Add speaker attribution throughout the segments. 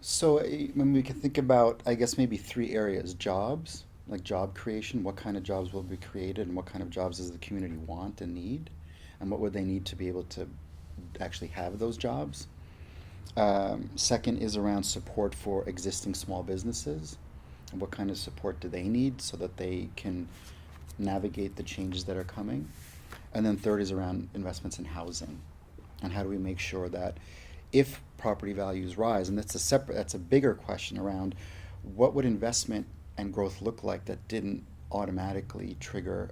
Speaker 1: So when we can think about, I guess maybe three areas: jobs, like job creation. What kind of jobs will be created, and what kind of jobs does the community want and need, and what would they need to be able to actually have those jobs? Second is around support for existing small businesses, and what kind of support do they need so that they can navigate the changes that are coming? And then third is around investments in housing, and how do we make sure that if property values rise, and that's a bigger question around what would investment and growth look like that didn't automatically trigger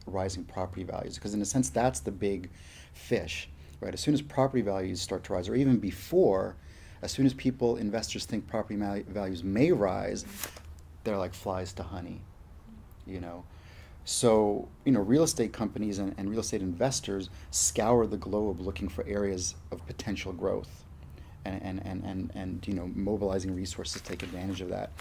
Speaker 1: rising property values? Because in a sense, that's the big fish, right? As soon as property values start to rise, or even before, as soon as people, investors think property values may rise, they're like flies to honey, you know. So, real estate companies and real estate investors scour the globe looking for areas of potential growth and mobilizing resources to take advantage of that.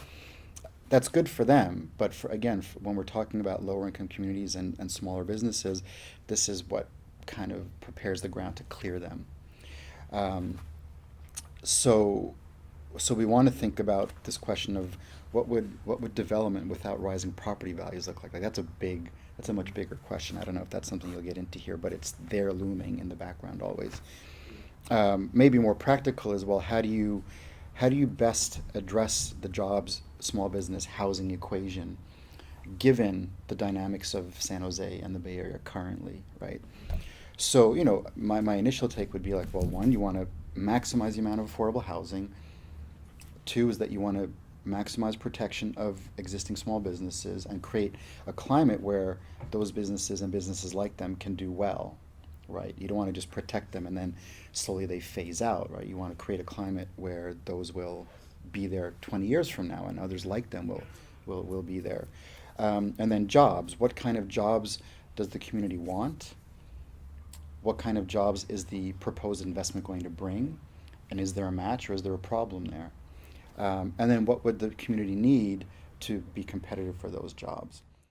Speaker 1: That's good for them, but when we're talking about lower income communities and smaller businesses, this is what kind of prepares the ground to clear them. Um, so, so we want to think about this question of what would development without rising property values look like? Like that's a much bigger question. I don't know if that's something you'll get into here, but it's there looming in the background always. Maybe more practical as well. How do you best address the jobs, small business, housing equation, given the dynamics of San Jose and the Bay Area currently, right? So, my initial take would be like, well, one, you want to maximize the amount of affordable housing. Two is that you want to maximize protection of existing small businesses and create a climate where those businesses and businesses like them can do well, right? You don't want to just protect them and then slowly they phase out, right? You want to create a climate where those will be there 20 years from now and others like them will be there. And then jobs. What kind of jobs does the community want? What kind of jobs is the proposed investment going to bring? And is there a match or is there a problem there? And then what would the community need to be competitive for those jobs?